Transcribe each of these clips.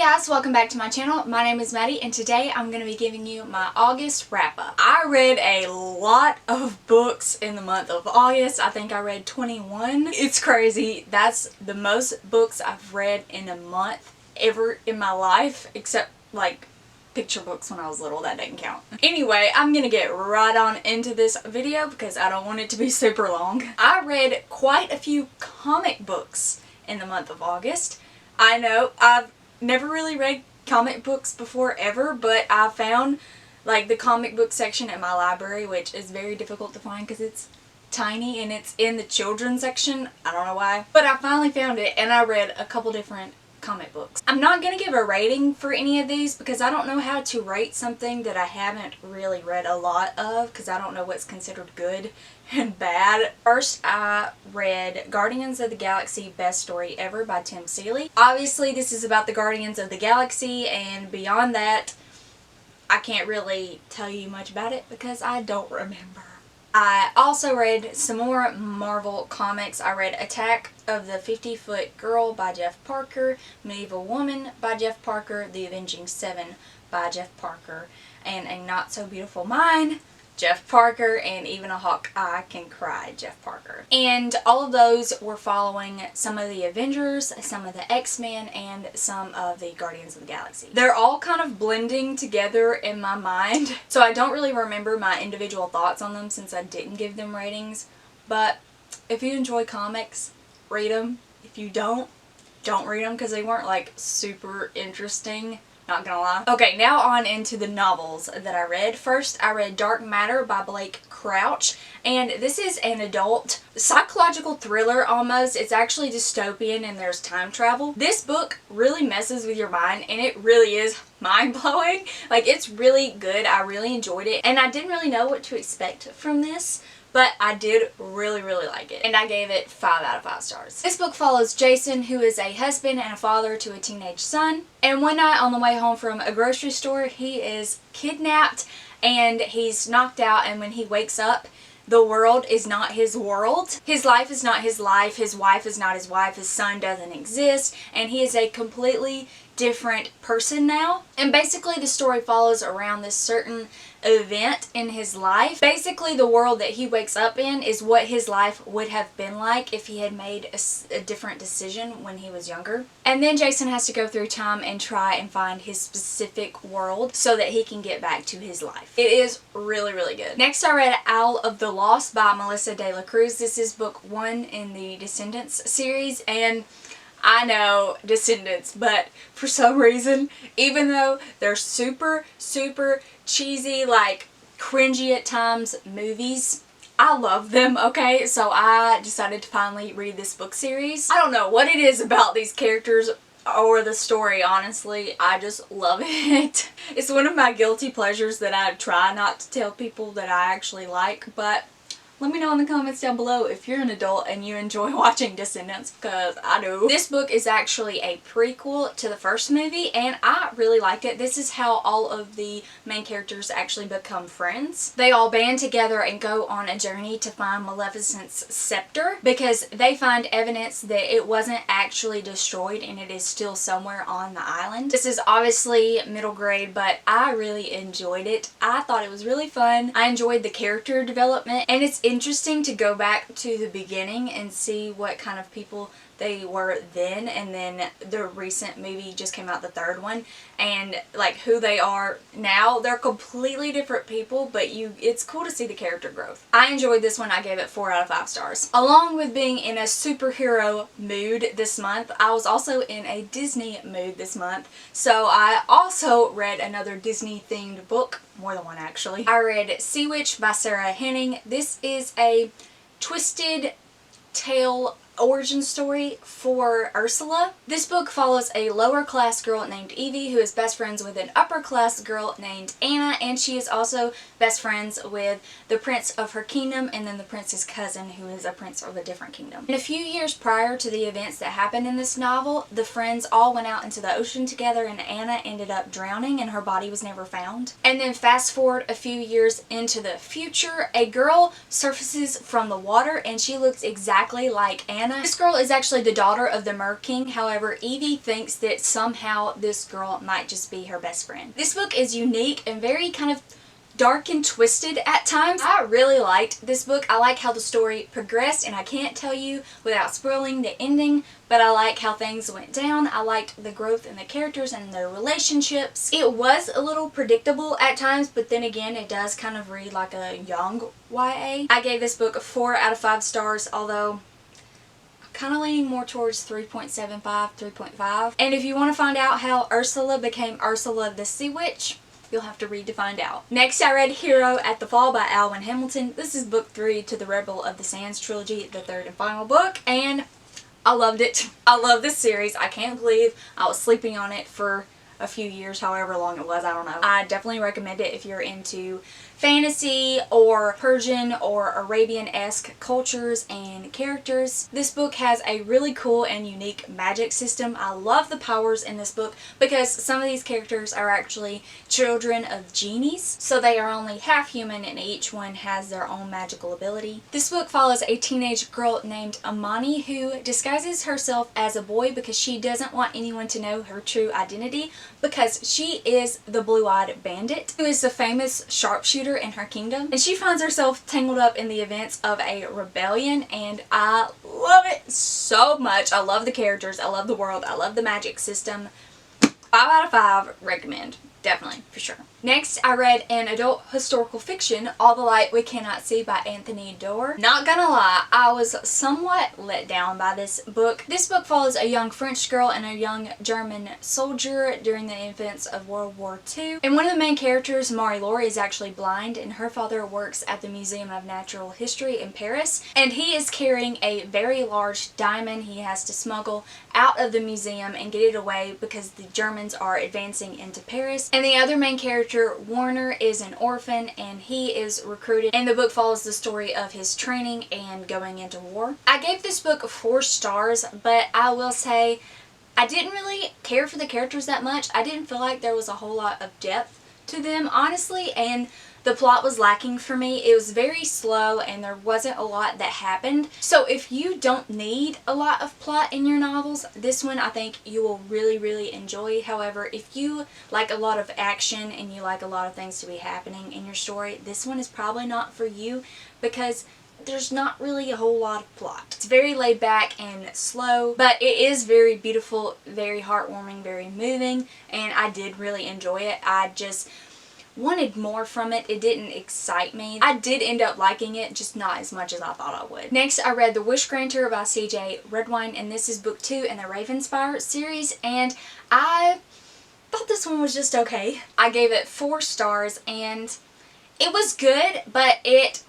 guys, welcome back to my channel. My name is Maddie and today I'm going to be giving you my August wrap-up. I read a lot of books in the month of August. I think I read 21. It's crazy. That's the most books I've read in a month ever in my life, except like picture books when I was little. That didn't count. Anyway, I'm gonna get right on into this video because I don't want it to be super long. I read quite a few comic books in the month of August. I know I've never really read comic books before ever, but I found like the comic book section at my library, which is very difficult to find because it's tiny and it's in the children's section. I don't know why, but I finally found it and I read a couple different comic books. I'm not going to give a rating for any of these because I don't know how to rate something that I haven't really read a lot of, because I don't know what's considered good and bad. First, I read Guardians of the Galaxy Best Story Ever by Tim Seeley. Obviously, this is about the Guardians of the Galaxy, and beyond that, I can't really tell you much about it because I don't remember. I also read some more Marvel comics. I read Attack of the 50-Foot Girl by Jeff Parker, Medieval Woman by Jeff Parker, The Avenging Seven by Jeff Parker, and A Not So Beautiful Mind, Jeff Parker, and Even a Hawkeye Can Cry, Jeff Parker. And all of those were following some of the Avengers, some of the X-Men, and some of the Guardians of the Galaxy. They're all kind of blending together in my mind, so I don't really remember my individual thoughts on them since I didn't give them ratings. But if you enjoy comics, read them. If you don't read them because they weren't like super interesting. Not gonna lie. Okay, now on into the novels that I read. First, I read Dark Matter by Blake Crouch, and this is an adult psychological thriller almost. It's actually dystopian and there's time travel. This book really messes with your mind and it really is mind-blowing. Like, it's really good. I really enjoyed it and I didn't really know what to expect from this, but I did really like it, and I gave it 5 out of 5 stars. This book follows Jason, who is a husband and a father to a teenage son, and one night on the way home from a grocery store, he is kidnapped and he's knocked out, and when he wakes up, the world is not his world. His life is not his life. His wife is not his wife. His son doesn't exist, and he is a completely different person now. And basically the story follows around this certain event in his life. Basically the world that he wakes up in is what his life would have been like if he had made a different decision when he was younger. And then Jason has to go through time and try and find his specific world so that he can get back to his life. It is really good. Next, I read Owl of the Lost by Melissa De La Cruz. This is book 1 in the Descendants series, and I know Descendants, but for some reason, even though they're super cheesy, like cringy at times movies, I love them, okay? So I decided to finally read this book series. I don't know what it is about these characters or the story, honestly. I just love it. It's one of my guilty pleasures that I try not to tell people that I actually like, but let me know in the comments down below if you're an adult and you enjoy watching Descendants, because I do. This book is actually a prequel to the first movie and I really liked it. This is how all of the main characters actually become friends. They all band together and go on a journey to find Maleficent's scepter because they find evidence that it wasn't actually destroyed and it is still somewhere on the island. This is obviously middle grade, but I really enjoyed it. I thought it was really fun. I enjoyed the character development, and it's interesting to go back to the beginning and see what kind of people they were then, and then the recent movie just came out, the third one, and like who they are now. They're completely different people, but it's cool to see the character growth. I enjoyed this one. I gave it 4 out of 5 stars. Along with being in a superhero mood this month, I was also in a Disney mood this month, so I also read another Disney themed book. More than one, actually. I read Sea Witch by Sarah Henning. This is a twisted tale origin story for Ursula. This book follows a lower class girl named Evie who is best friends with an upper class girl named Anna, and she is also best friends with the prince of her kingdom and then the prince's cousin who is a prince of a different kingdom. And a few years prior to the events that happened in this novel, the friends all went out into the ocean together and Anna ended up drowning and her body was never found. And then fast forward a few years into the future, a girl surfaces from the water and she looks exactly like Anna Anna. This girl is actually the daughter of the Mer King. However, Evie thinks that somehow this girl might just be her best friend. This book is unique and very kind of dark and twisted at times. I really liked this book. I like how the story progressed, and I can't tell you without spoiling the ending, but I like how things went down. I liked the growth in the characters and their relationships. It was a little predictable at times, but then again, it does kind of read like a young YA. I gave this book 4 out of 5 stars, although I'm kind of leaning more towards 3.75, 3.5. And if you want to find out how Ursula became Ursula the Sea Witch, you'll have to read to find out. Next, I read Hero at the Fall by Alwyn Hamilton. This is book 3 to the Rebel of the Sands trilogy, the 3rd and final book, and I loved it. I love this series. I can't believe I was sleeping on it for a few years, however long it was, I don't know. I definitely recommend it if you're into fantasy or Persian or Arabian-esque cultures and characters. This book has a really cool and unique magic system. I love the powers in this book because some of these characters are actually children of genies, so they are only half human and each one has their own magical ability. This book follows a teenage girl named Amani who disguises herself as a boy because she doesn't want anyone to know her true identity, because she is the Blue-Eyed Bandit, who is the famous sharpshooter in her kingdom, and she finds herself tangled up in the events of a rebellion, and I love it so much. I love the characters, I love the world, I love the magic system. 5 out of 5 recommend. Definitely, for sure. Next, I read an adult historical fiction, All the Light We Cannot See by Anthony Doerr. Not gonna lie, I was somewhat let down by this book. This book follows a young French girl and a young German soldier during the events of World War II. And one of the main characters, Marie-Laure, is actually blind, and her father works at the Museum of Natural History in Paris. And he is carrying a very large diamond he has to smuggle out of the museum and get it away because the Germans are advancing into Paris. And the other main character, Warner, is an orphan and he is recruited, and the book follows the story of his training and going into war. I gave this book 4 stars, but I will say I didn't really care for the characters that much. I didn't feel like there was a whole lot of depth to them, honestly, and the plot was lacking for me. It was very slow and there wasn't a lot that happened. So if you don't need a lot of plot in your novels, this one I think you will really, really enjoy. However, if you like a lot of action and you like a lot of things to be happening in your story, this one is probably not for you because there's not really a whole lot of plot. It's very laid back and slow, but it is very beautiful, very heartwarming, very moving, and I did really enjoy it. I just wanted more from it. It didn't excite me. I did end up liking it, just not as much as I thought I would. Next, I read The Wish Granter by C.J. Redwine, and this is book 2 in the Ravenspire series, and I thought this one was just okay. I gave it 4 stars, and it was good, but it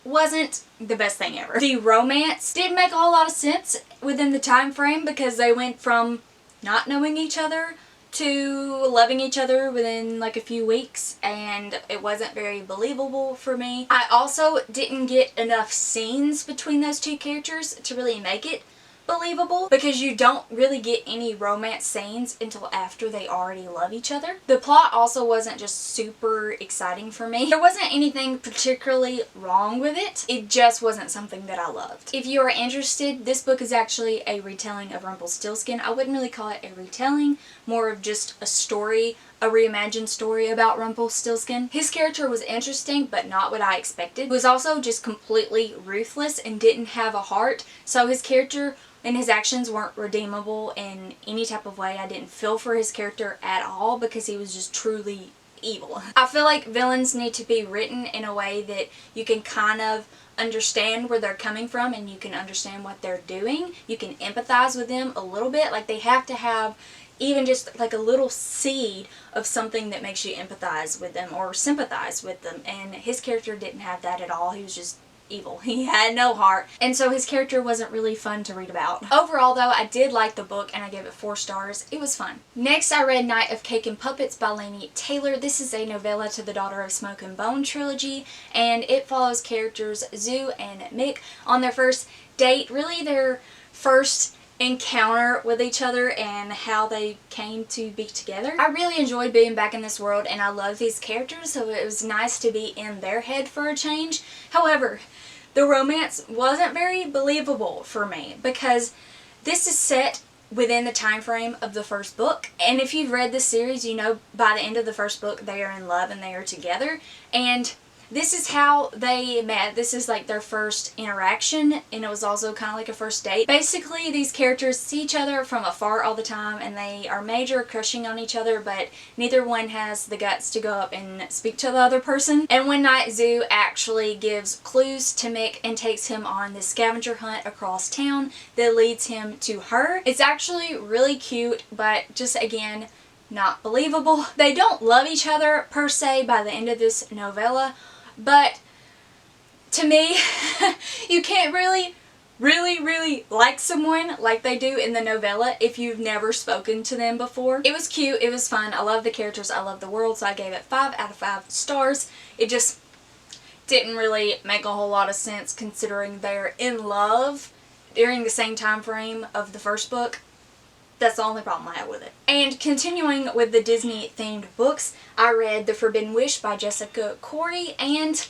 wasn't the best thing ever. The romance didn't make a whole lot of sense within the time frame because they went from not knowing each other to loving each other within like a few weeks, and it wasn't very believable for me. I also didn't get enough scenes between those two characters to really make it believable because you don't really get any romance scenes until after they already love each other. The plot also wasn't just super exciting for me. There wasn't anything particularly wrong with it. It just wasn't something that I loved. If you are interested, this book is actually a retelling of Rumpelstiltskin. I wouldn't really call it a retelling, more of just a story, a reimagined story about Rumpelstiltskin. His character was interesting, but not what I expected. He was also just completely ruthless and didn't have a heart, so his character and his actions weren't redeemable in any type of way. I didn't feel for his character at all because he was just truly evil. I feel like villains need to be written in a way that you can kind of understand where they're coming from and you can understand what they're doing. You can empathize with them a little bit. Like, they have to have even just like a little seed of something that makes you empathize with them or sympathize with them, and his character didn't have that at all. He was just evil. He had no heart, and so his character wasn't really fun to read about. Overall though, I did like the book and I gave it 4 stars. It was fun. Next, I read Night of Cake and Puppets by Laini Taylor. This is a novella to the Daughter of Smoke and Bone trilogy, and it follows characters Zoo and Mick on their first date, really their first encounter with each other and how they came to be together. I really enjoyed being back in this world and I love these characters, so it was nice to be in their head for a change. However, the romance wasn't very believable for me because this is set within the time frame of the first book. And if you've read this series, you know by the end of the first book they are in love and they are together. And this is how they met. This is like their first interaction, and it was also kind of like a first date. Basically, these characters see each other from afar all the time, and they are major crushing on each other, but neither one has the guts to go up and speak to the other person. And one night, Zoo actually gives clues to Mick and takes him on this scavenger hunt across town that leads him to her. It's actually really cute, but just again, not believable. They don't love each other per se by the end of this novella, but to me, you can't really like someone like they do in the novella if you've never spoken to them before. It was cute, it was fun, I love the characters, I love the world, so I gave it 5 out of 5 stars. It just didn't really make a whole lot of sense considering they're in love during the same time frame of the first book. That's the only problem I have with it. And continuing with the Disney themed books, I read The Forbidden Wish by Jessica Corey, and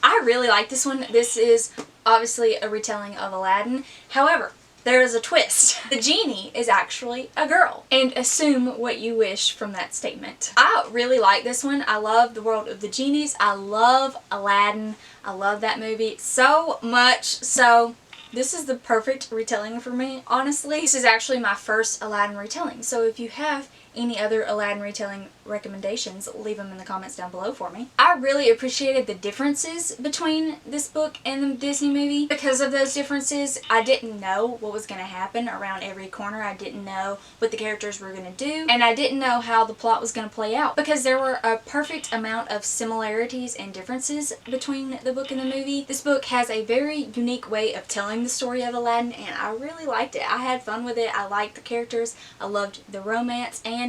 I really like this one. This is obviously a retelling of Aladdin. However, there is a twist. The genie is actually a girl. And assume what you wish from that statement. I really like this one. I love the world of the genies. I love Aladdin. I love that movie so much. So this is the perfect retelling for me, honestly. This is actually my first Aladdin retelling, so if you have any other Aladdin retelling recommendations, leave them in the comments down below for me. I really appreciated the differences between this book and the Disney movie. Because of those differences, I didn't know what was going to happen around every corner. I didn't know what the characters were going to do, and I didn't know how the plot was going to play out because there were a perfect amount of similarities and differences between the book and the movie. This book has a very unique way of telling the story of Aladdin, and I really liked it. I had fun with it. I liked the characters. I loved the romance, and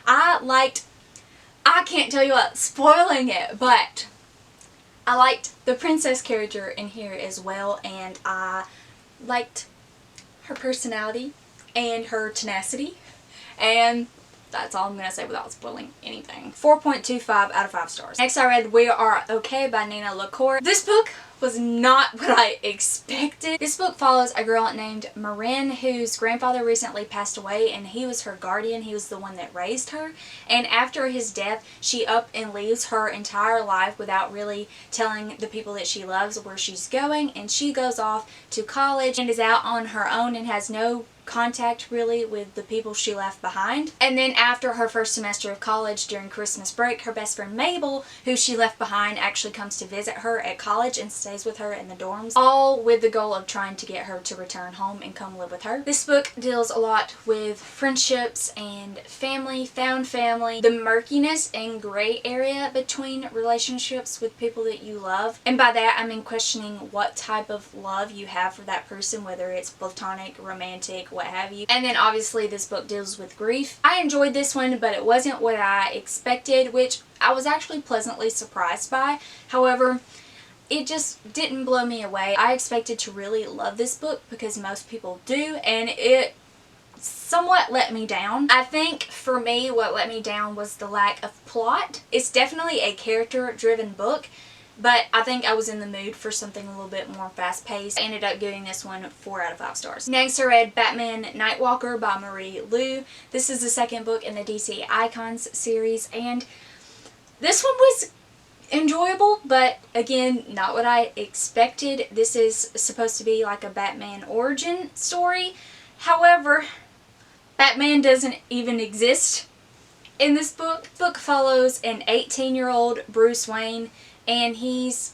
I can't tell you what, spoiling it, but I liked the princess character in here as well, and I liked her personality and her tenacity, and that's all I'm going to say without spoiling anything. 4.25 out of 5 stars. Next I read We Are Okay by Nina LaCour. This book was not what I expected. This book follows a girl named Marin whose grandfather recently passed away, and he was her guardian. He was the one that raised her, and after his death she up and leaves her entire life without really telling the people that she loves where she's going, and she goes off to college and is out on her own and has no contact really with the people she left behind. And then after her first semester of college during Christmas break, her best friend Mabel, who she left behind, actually comes to visit her at college and stays with her in the dorms, all with the goal of trying to get her to return home and come live with her. This book deals a lot with friendships and family, found family, the murkiness and gray area between relationships with people that you love. And by that I mean questioning what type of love you have for that person, whether it's platonic, romantic, what have you. And then obviously this book deals with grief. I enjoyed this one, but it wasn't what I expected, which I was actually pleasantly surprised by. However, it just didn't blow me away. I expected to really love this book because most people do, and it somewhat let me down. I think for me what let me down was the lack of plot. It's definitely a character-driven book, but I think I was in the mood for something a little bit more fast-paced. I ended up giving this one 4 out of 5 stars. Next I read Batman Nightwalker by Marie Lu. This is the second book in the DC Icons series, and this one was enjoyable, but again, not what I expected. This is supposed to be like a Batman origin story. However, Batman doesn't even exist in this book. The book follows an 18-year-old Bruce Wayne, and he's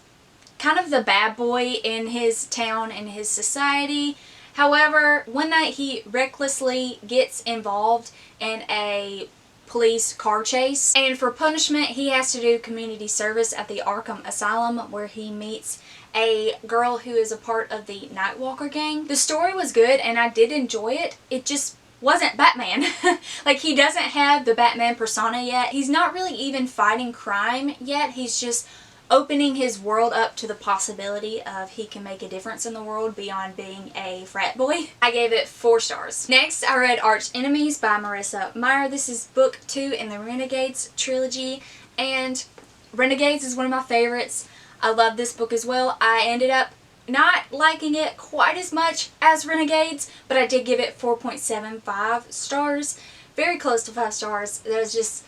kind of the bad boy in his town and his society. However, one night he recklessly gets involved in a police car chase, and for punishment he has to do community service at the Arkham Asylum, where he meets a girl who is a part of the Nightwalker gang. The story was good and I did enjoy it. It just wasn't Batman. Like, he doesn't have the Batman persona yet. He's not really even fighting crime yet. He's just opening his world up to the possibility of he can make a difference in the world beyond being a frat boy. I gave it 4 stars. Next, I read Arch Enemies by Marissa Meyer. This is book 2 in the Renegades trilogy, and Renegades is one of my favorites. I love this book as well. I ended up not liking it quite as much as Renegades, but I did give it 4.75 stars. Very close to 5 stars. There's just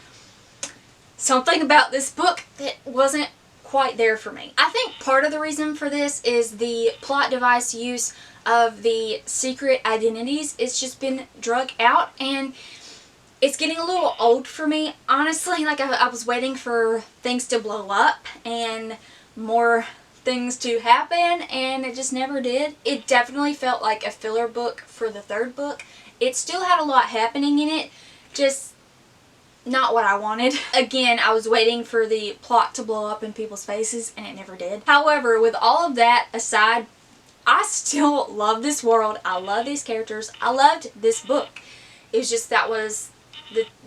something about this book that wasn't quite there for me. I think part of the reason for this is the plot device use of the secret identities. It's just been drug out and it's getting a little old for me, honestly. Like I was waiting for things to blow up and more things to happen, and it just never did. It definitely felt like a filler book for the third book. It still had a lot happening in it, just not what I wanted. Again, I was waiting for the plot to blow up in people's faces, and it never did. However, with all of that aside, I still love this world. I love these characters. I loved this book. It was just that was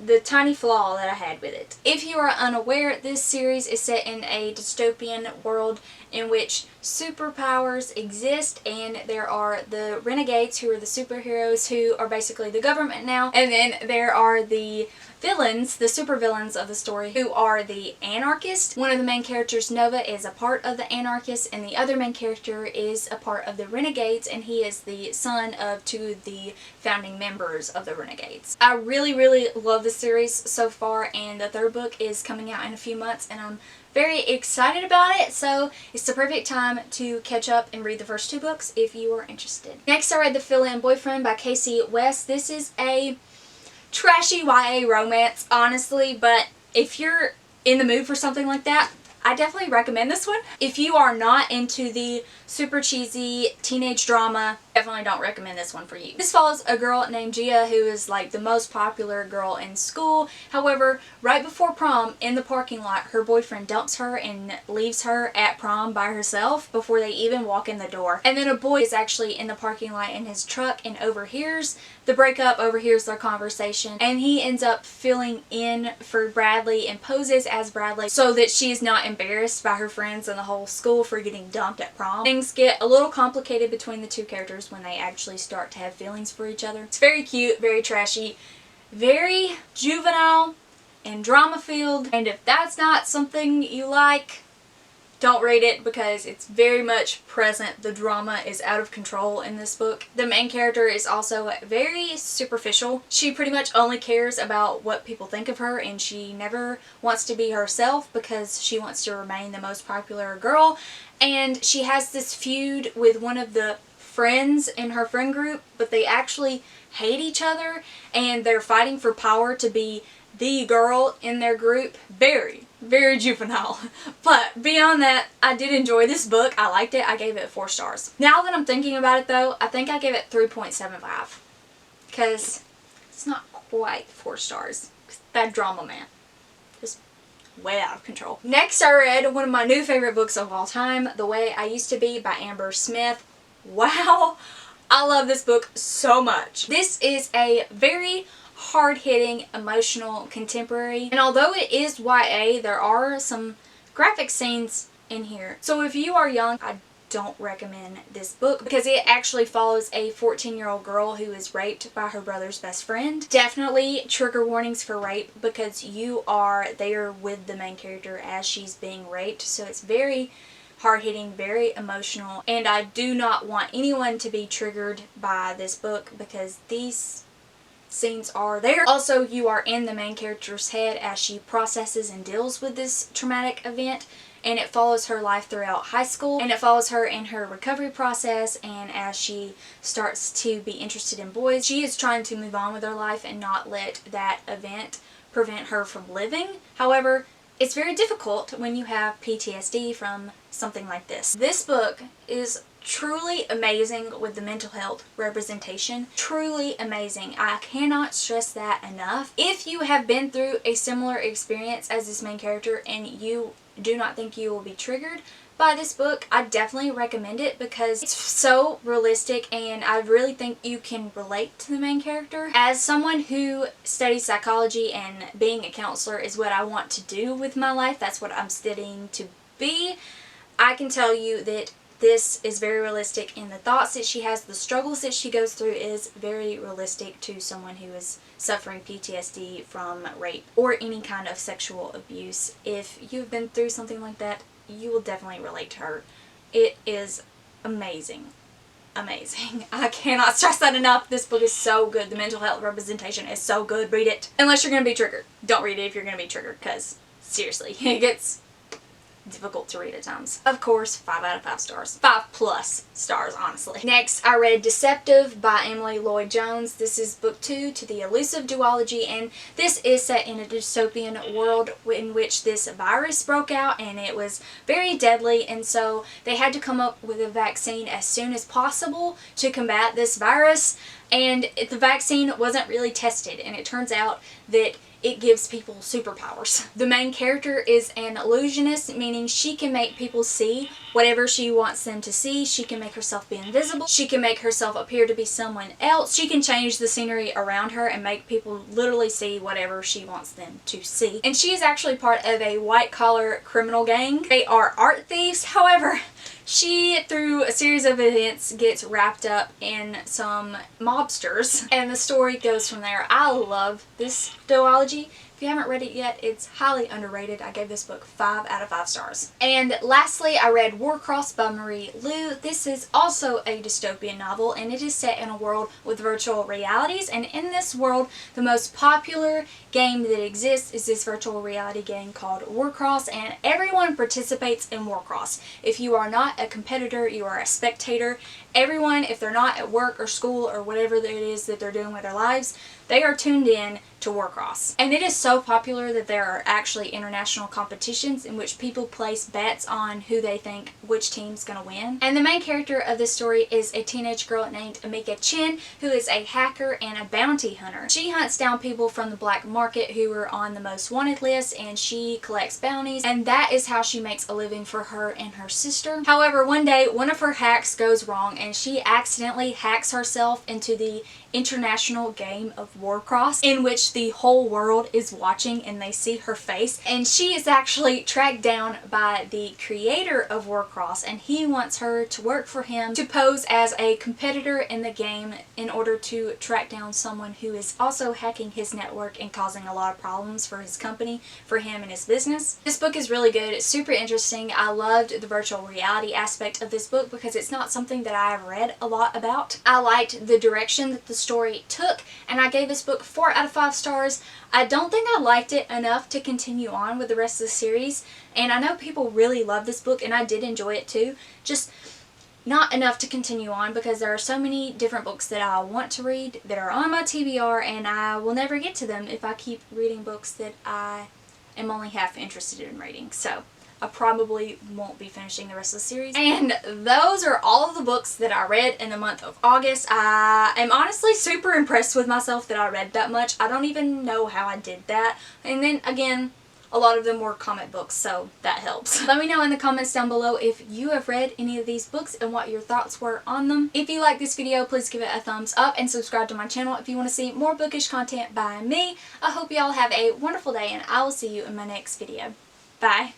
the tiny flaw that I had with it. If you are unaware, this series is set in a dystopian world in which superpowers exist, and there are the Renegades, who are the superheroes who are basically the government now, and then there are the villains, the supervillains of the story, who are the anarchists. One of the main characters, Nova, is a part of the anarchists, and the other main character is a part of the Renegades, and he is the son of two of the founding members of the Renegades. I really, really love this series so far, and the third book is coming out in a few months, and I'm very excited about it, so it's the perfect time to catch up and read the first 2 books if you are interested. Next, I read The Fill-In Boyfriend by Casey West. This is a trashy YA romance, honestly, but if you're in the mood for something like that, I definitely recommend this one. If you are not into the super cheesy teenage drama, definitely don't recommend this one for you. This follows a girl named Gia who is like the most popular girl in school. However, right before prom, in the parking lot, her boyfriend dumps her and leaves her at prom by herself before they even walk in the door. And then a boy is actually in the parking lot in his truck and overhears the breakup, overhears their conversation, and he ends up filling in for Bradley and poses as Bradley so that she is not embarrassed by her friends and the whole school for getting dumped at prom. Things get a little complicated between the two characters when they actually start to have feelings for each other. It's very cute, very trashy, very juvenile and drama filled, and if that's not something you like, don't read it because it's very much present. The drama is out of control in this book. The main character is also very superficial. She pretty much only cares about what people think of her, and she never wants to be herself because she wants to remain the most popular girl. And she has this feud with one of the friends in her friend group, but they actually hate each other and they're fighting for power to be the girl in their group. Very juvenile. But beyond that, I did enjoy this book. I liked it. I gave it 4 stars. Now that I'm thinking about it though, I think I gave it 3.75 because it's not quite 4 stars. That drama, man, just way out of control. Next, I read one of my new favorite books of all time, The Way I Used to Be by Amber Smith. Wow, I love this book so much. This is a very hard-hitting, emotional contemporary, and although it is YA, there are some graphic scenes in here. So if you are young, I don't recommend this book because it actually follows a 14-year-old girl who is raped by her brother's best friend. Definitely trigger warnings for rape because you are there with the main character as she's being raped, so it's very hard-hitting, very emotional, and I do not want anyone to be triggered by this book because these scenes are there. Also, you are in the main character's head as she processes and deals with this traumatic event, and it follows her life throughout high school, and it follows her in her recovery process, and as she starts to be interested in boys. She is trying to move on with her life and not let that event prevent her from living. However, it's very difficult when you have PTSD from something like this. This book is truly amazing with the mental health representation. Truly amazing. I cannot stress that enough. If you have been through a similar experience as this main character and you do not think you will be triggered by this book, I definitely recommend it because it's so realistic and I really think you can relate to the main character. As someone who studies psychology and being a counselor is what I want to do with my life, that's what I'm studying to be, I can tell you that this is very realistic in the thoughts that she has, the struggles that she goes through is very realistic to someone who is suffering PTSD from rape or any kind of sexual abuse. If you've been through something like that, you will definitely relate to her. It is amazing. Amazing. I cannot stress that enough. This book is so good. The mental health representation is so good. Read it. Unless you're going to be triggered. Don't read it if you're going to be triggered, because seriously, it gets difficult to read at times. Of course, 5 out of 5 stars. 5+ stars, honestly. Next, I read Deceptive by Emily Lloyd Jones. This is book 2 to the Elusive Duology, and this is set in a dystopian world in which this virus broke out, and it was very deadly, and so they had to come up with a vaccine as soon as possible to combat this virus, and the vaccine wasn't really tested, and it turns out that it gives people superpowers. The main character is an illusionist, meaning she can make people see whatever she wants them to see. She can make herself be invisible. She can make herself appear to be someone else. She can change the scenery around her and make people literally see whatever she wants them to see. And she is actually part of a white-collar criminal gang. They are art thieves, however, she, through a series of events, gets wrapped up in some mobsters, and the story goes from there. I love this duology. If you haven't read it yet, it's highly underrated. I gave this book 5 out of 5 stars. And lastly, I read Warcross by Marie Lu. This is also a dystopian novel, and it is set in a world with virtual realities, and in this world, the most popular game that exists is this virtual reality game called Warcross, and everyone participates in Warcross. If you are not a competitor, you are a spectator. Everyone, if they're not at work or school or whatever it is that they're doing with their lives, they are tuned in to Warcross. And it is so popular that there are actually international competitions in which people place bets on who they think which team's gonna win. And the main character of this story is a teenage girl named Amika Chin, who is a hacker and a bounty hunter. She hunts down people from the black market who are on the most wanted list, and she collects bounties, and that is how she makes a living for her and her sister. However, one day one of her hacks goes wrong, and she accidentally hacks herself into the international game of Warcross, in which the whole world is watching and they see her face, and she is actually tracked down by the creator of Warcross, and he wants her to work for him to pose as a competitor in the game in order to track down someone who is also hacking his network and causing a lot of problems for his company, for him and his business. This book is really good. It's super interesting. I loved the virtual reality aspect of this book because it's not something that I have read a lot about. I liked the direction that the story took, and I gave this book 4 out of 5 stars. I don't think I liked it enough to continue on with the rest of the series, and I know people really love this book, and I did enjoy it too, just not enough to continue on because there are so many different books that I want to read that are on my TBR, and I will never get to them if I keep reading books that I am only half interested in reading. So I probably won't be finishing the rest of the series. And those are all of the books that I read in the month of August. I am honestly super impressed with myself that I read that much. I don't even know how I did that. And then again, a lot of them were comic books, so that helps. Let me know in the comments down below if you have read any of these books and what your thoughts were on them. If you like this video, please give it a thumbs up and subscribe to my channel if you want to see more bookish content by me. I hope y'all have a wonderful day, and I will see you in my next video. Bye.